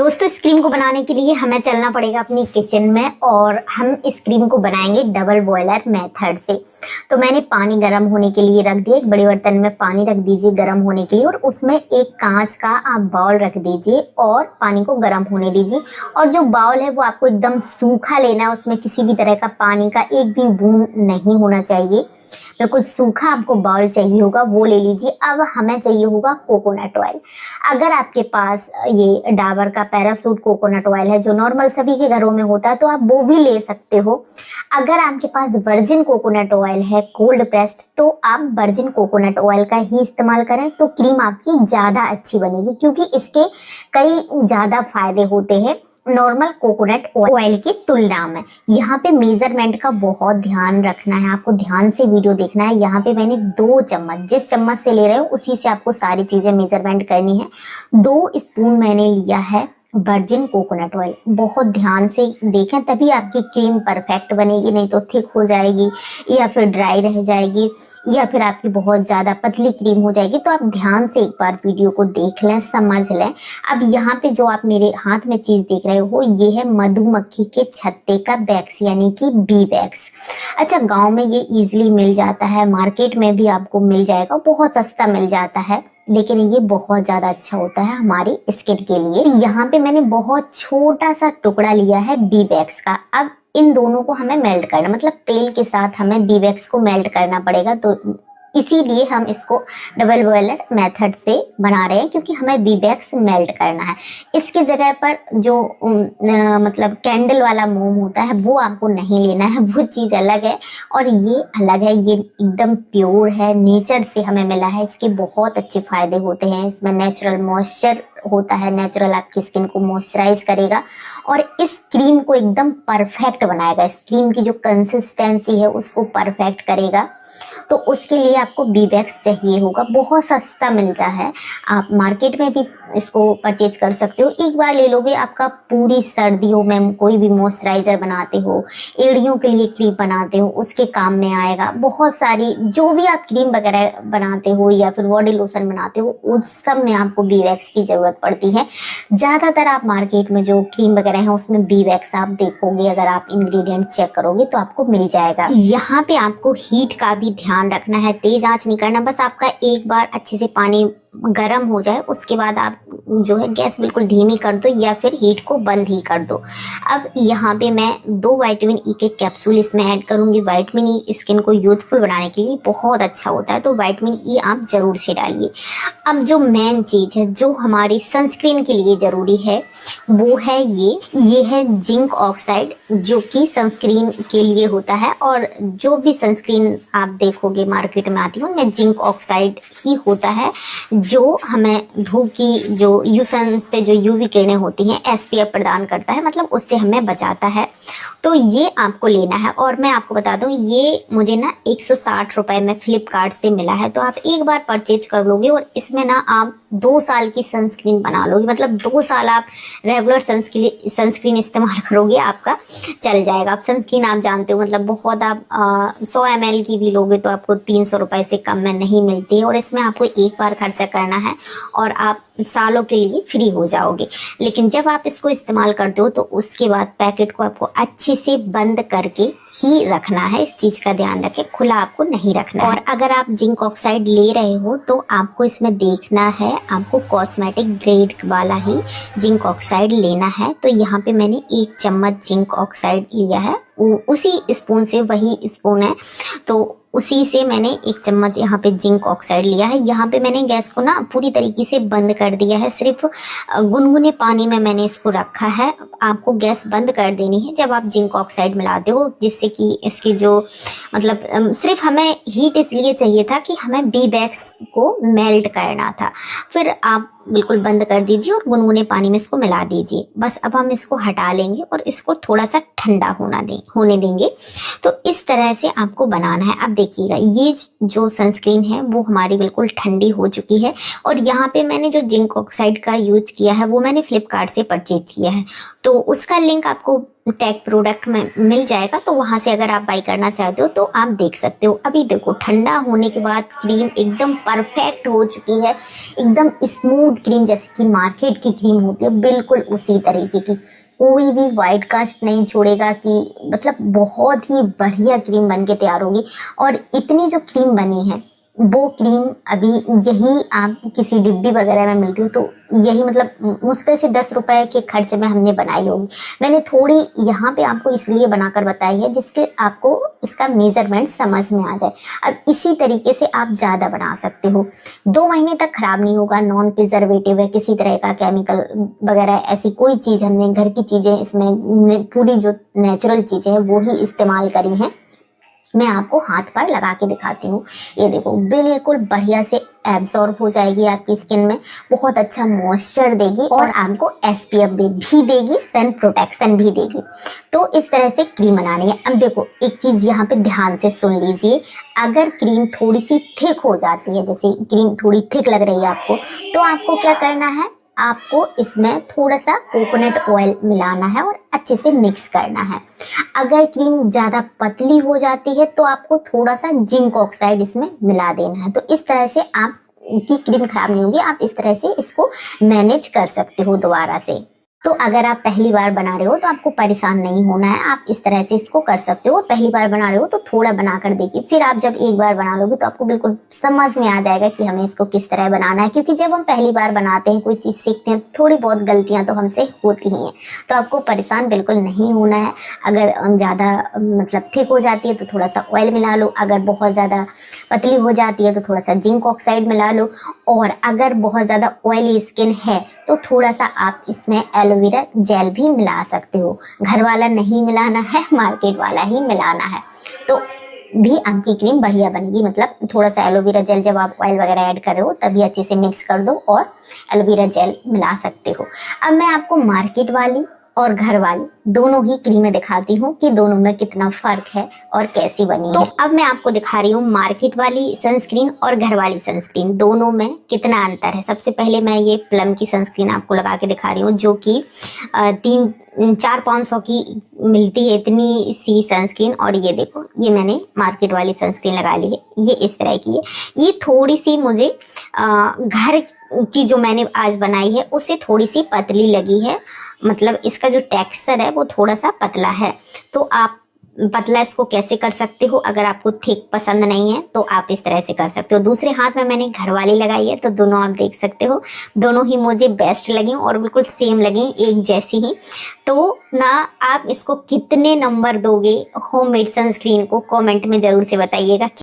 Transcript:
दोस्तों इस क्रीम को बनाने के लिए हमें चलना पड़ेगा अपनी किचन में और हम इस क्रीम को बनाएंगे डबल बॉयलर मेथड से। तो मैंने पानी गर्म होने के लिए रख दिया, एक बड़े बर्तन में पानी रख दीजिए गर्म होने के लिए और उसमें एक कांच का आप बाउल रख दीजिए और पानी को गर्म होने दीजिए। और जो बाउल है वो आपको एकदम सूखा लेना है, उसमें किसी भी तरह का पानी का एक भी बूंद नहीं होना चाहिए, बिल्कुल सूखा आपको बाउल चाहिए होगा, वो ले लीजिए। अब हमें चाहिए होगा कोकोनट ऑयल। अगर आपके पास ये डाबर का पैराशूट कोकोनट ऑयल है जो नॉर्मल सभी के घरों में होता है तो आप वो भी ले सकते हो। अगर आपके पास वर्जिन कोकोनट ऑयल है कोल्ड प्रेस्ड तो आप वर्जिन कोकोनट ऑयल का ही इस्तेमाल करें तो क्रीम आपकी ज़्यादा अच्छी बनेगी, क्योंकि इसके कई ज़्यादा फायदे होते हैं नॉर्मल कोकोनट ऑयल की तुलना में। यहाँ पे मेजरमेंट का बहुत ध्यान रखना है, आपको ध्यान से वीडियो देखना है। यहाँ पे मैंने 2 चम्मच, जिस चम्मच से ले रहे हो उसी से आपको सारी चीजें मेजरमेंट करनी है। 2 स्पून मैंने लिया है वर्जिन कोकोनट ऑयल। बहुत ध्यान से देखें तभी आपकी क्रीम परफेक्ट बनेगी, नहीं तो थिक हो जाएगी या फिर ड्राई रह जाएगी या फिर आपकी बहुत ज़्यादा पतली क्रीम हो जाएगी। तो आप ध्यान से एक बार वीडियो को देख लें, समझ लें। अब यहाँ पे जो आप मेरे हाथ में चीज़ देख रहे हो ये है मधुमक्खी के छत्ते का वैक्स यानी कि बी वैक्स। अच्छा, गाँव में ये ईजिली मिल जाता है, मार्केट में भी आपको मिल जाएगा, बहुत सस्ता मिल जाता है, लेकिन ये बहुत ज़्यादा अच्छा होता है हमारी स्किन के लिए। यहाँ पे मैंने बहुत छोटा सा टुकड़ा लिया है बी वैक्स का। अब इन दोनों को हमें मेल्ट करना, मतलब तेल के साथ हमें बी वैक्स को मेल्ट करना पड़ेगा। तो इसीलिए हम इसको डबल बॉयलर मेथड से बना रहे हैं, क्योंकि हमें बी वैक्स मेल्ट करना है। इसके जगह पर जो मतलब कैंडल वाला मोम होता है वो आपको नहीं लेना है, वो चीज़ अलग है और ये अलग है। ये एकदम प्योर है, नेचर से हमें मिला है। इसके बहुत अच्छे फायदे होते हैं, इसमें नेचुरल मॉइस्चर होता है, नेचुरल आपकी स्किन को मॉइस्चराइज करेगा और इस क्रीम को एकदम परफेक्ट बनाएगा। इस क्रीम की जो कंसिस्टेंसी है उसको परफेक्ट करेगा। तो उसके लिए आपको बी वैक्स चाहिए होगा, बहुत सस्ता मिलता है, आप मार्केट में भी इसको परचेज कर सकते हो। एक बार ले लोगे आपका पूरी सर्दियों में कोई भी मॉइस्चराइजर बनाते हो, एड़ियों के लिए क्रीम बनाते हो, उसके काम में आएगा। बहुत सारी जो भी आप क्रीम वगैरह बनाते हो या फिर बॉडी लोशन बनाते हो उस सब में आपको बी वैक्स की जरूरत पड़ती है। ज़्यादातर आप मार्केट में जो क्रीम वगैरह है उसमें बी वैक्स आप देखोगे, अगर आप इंग्रेडिएंट चेक करोगे तो आपको मिल जाएगा। यहाँ पे आपको हीट का भी ध्यान रखना है, तेज आंच नहीं करना। बस आपका एक बार अच्छे से पानी गरम हो जाए उसके बाद आप जो है गैस बिल्कुल धीमी कर दो या फिर हीट को बंद ही कर दो। अब यहाँ पे मैं 2 विटामिन ई के कैप्सूल इसमें ऐड करूँगी। विटामिन ई स्किन को यूथफुल बनाने के लिए बहुत अच्छा होता है, तो विटामिन ई आप ज़रूर से डालिए। अब जो मेन चीज़ है जो हमारी सनस्क्रीन के लिए ज़रूरी है वो है ये है जिंक ऑक्साइड, जो कि सनस्क्रीन के लिए होता है। और जो भी सनस्क्रीन आप देखोगे मार्केट में आती है उनमें जिंक ऑक्साइड ही होता है, जो हमें धूप की जो सन से जो यूवी किरणें होती हैं एसपीएफ प्रदान करता है, मतलब उससे हमें बचाता है। तो ये आपको लेना है। और मैं आपको बता दूं ये मुझे ना 160 रुपए में फ्लिपकार्ट से मिला है, तो आप एक बार परचेज कर लोगे और इसमें ना आप 2 साल की सनस्क्रीन बना लोगे, मतलब 2 साल आप रेगुलर सनस्क्रीन इस्तेमाल करोगे आपका चल जाएगा। आप सनस्क्रीन आप जानते हो, मतलब बहुत आप 100 ml की भी लोगे तो आपको 300 रुपए से कम में नहीं मिलती है और इसमें आपको एक बार खर्चा करना है और आप सालों के लिए फ्री हो जाओगे। लेकिन जब आप इसको इस्तेमाल करते हो तो उसके बाद पैकेट को आपको अच्छे से बंद करके ही रखना है, इस चीज़ का ध्यान रखें, खुला आपको नहीं रखना है। और अगर आप जिंक ऑक्साइड ले रहे हो तो आपको इसमें देखना है, आपको कॉस्मेटिक ग्रेड वाला ही जिंक ऑक्साइड लेना है। तो यहाँ पे मैंने 1 चम्मच जिंक ऑक्साइड लिया है, उसी स्पून से, वही स्पून है तो उसी से मैंने 1 चम्मच यहाँ पे जिंक ऑक्साइड लिया है। यहाँ पे मैंने गैस को ना पूरी तरीके से बंद कर दिया है, सिर्फ गुनगुने पानी में मैंने इसको रखा है। आपको गैस बंद कर देनी है जब आप जिंक ऑक्साइड मिलाते हो, जिससे कि इसकी जो मतलब सिर्फ हमें हीट इसलिए चाहिए था कि हमें बी वैक्स को मेल्ट करना था। फिर आप बिल्कुल बंद कर दीजिए और गुनगुने पानी में इसको मिला दीजिए। बस अब हम इसको हटा लेंगे और इसको थोड़ा सा ठंडा होने देंगे। तो इस तरह से आपको बनाना है। अब देखिएगा ये जो सनस्क्रीन है वो हमारी बिल्कुल ठंडी हो चुकी है और यहाँ पे मैंने जो जिंक ऑक्साइड का यूज किया है वो मैंने फ्लिपकार्ट से परचेज किया है, तो उसका लिंक आपको टैग प्रोडक्ट में मिल जाएगा, तो वहां से अगर आप बाई करना चाहते हो तो आप देख सकते हो। अभी देखो ठंडा होने के बाद क्रीम एकदम परफेक्ट हो चुकी है, एकदम स्मूथ क्रीम जैसे कि मार्केट की क्रीम होती है, बिल्कुल उसी तरीके की, कोई भी वाइट कास्ट नहीं छोड़ेगा कि मतलब बहुत ही बढ़िया क्रीम बन के तैयार होगी। और इतनी जो क्रीम बनी है वो क्रीम अभी यही आप किसी डिब्बी वगैरह में मिलती हो तो यही मतलब मुश्किल से 10 रुपए के खर्च में हमने बनाई होगी। मैंने थोड़ी यहाँ पे आपको इसलिए बनाकर बताई है जिससे आपको इसका मेजरमेंट समझ में आ जाए। अब इसी तरीके से आप ज़्यादा बना सकते हो, 2 महीने तक खराब नहीं होगा, नॉन प्रिजर्वेटिव है, किसी तरह का केमिकल वगैरह ऐसी कोई चीज़ हमने घर की चीज़ें इसमें पूरी जो नेचुरल चीज़ें हैं वो ही इस्तेमाल करी हैं। मैं आपको हाथ पर लगा के दिखाती हूँ, ये देखो बिल्कुल बढ़िया से एब्जॉर्ब हो जाएगी आपकी स्किन में, बहुत अच्छा मॉइस्चर देगी और आपको एसपीएफ भी देगी, सन प्रोटेक्शन भी देगी। तो इस तरह से क्रीम बनानी है। अब देखो एक चीज यहाँ पे ध्यान से सुन लीजिए, अगर क्रीम थोड़ी सी थिक हो जाती है, जैसे क्रीम थोड़ी थिक लग रही है आपको, तो आपको क्या करना है, आपको इसमें थोड़ा सा कोकोनट ऑयल मिलाना है और अच्छे से मिक्स करना है। अगर क्रीम ज़्यादा पतली हो जाती है तो आपको थोड़ा सा जिंक ऑक्साइड इसमें मिला देना है। तो इस तरह से आप की क्रीम खराब नहीं होगी, आप इस तरह से इसको मैनेज कर सकते हो दोबारा से। तो अगर आप पहली बार बना रहे हो तो आपको परेशान नहीं होना है, आप इस तरह से इसको कर सकते हो। पहली बार बना रहे हो तो थोड़ा बना कर देखिए, फिर आप जब एक बार बना लोगे तो आपको बिल्कुल समझ में आ जाएगा कि हमें इसको किस तरह बनाना है। क्योंकि जब हम पहली बार बनाते हैं, कोई चीज़ सीखते हैं, थोड़ी बहुत गलतियां तो हमसे होती ही हैं, तो आपको परेशान बिल्कुल नहीं होना है। अगर ज़्यादा मतलब थिक हो जाती है तो थोड़ा सा ऑयल मिला लो, अगर बहुत ज़्यादा पतली हो जाती है तो थोड़ा सा जिंक ऑक्साइड मिला लो, और अगर बहुत ज़्यादा ऑयली स्किन है तो थोड़ा सा आप इसमें एलोवेरा जेल भी मिला सकते हो। घर वाला नहीं मिलाना है, मार्केट वाला ही मिलाना है, तो भी आपकी क्रीम बढ़िया बनेगी। मतलब थोड़ा सा एलोवेरा जेल जब आप ऑयल वगैरह ऐड कर रहे हो तभी अच्छे से मिक्स कर दो और एलोवेरा जेल मिला सकते हो। अब मैं आपको मार्केट वाली और घर वाली दोनों ही क्रीमें दिखाती हूँ कि दोनों में कितना फर्क है और कैसी बनी है। तो अब मैं आपको दिखा रही हूँ मार्केट वाली सनस्क्रीन और घर वाली सनस्क्रीन, दोनों में कितना अंतर है। सबसे पहले मैं ये प्लम की सनस्क्रीन आपको लगा के दिखा रही हूँ, जो कि 400-500 की मिलती है इतनी सी सनस्क्रीन। और ये देखो, ये मैंने मार्केट वाली सनस्क्रीन लगा ली है, ये इस तरह की है। ये थोड़ी सी मुझे घर की जो मैंने आज बनाई है उससे थोड़ी सी पतली लगी है, मतलब इसका जो टेक्सचर है वो थोड़ा सा पतला है। तो आप पतला इसको कैसे कर सकते हो, अगर आपको थिक पसंद नहीं है तो आप इस तरह से कर सकते हो। दूसरे हाथ में मैंने घर वाली लगाई है, तो दोनों आप देख सकते हो, दोनों ही मुझे बेस्ट लगी और बिल्कुल सेम लगी, एक जैसी ही। तो ना आप इसको कितने नंबर दोगे होममेड सनस्क्रीन को, कमेंट में जरूर से बताइएगा।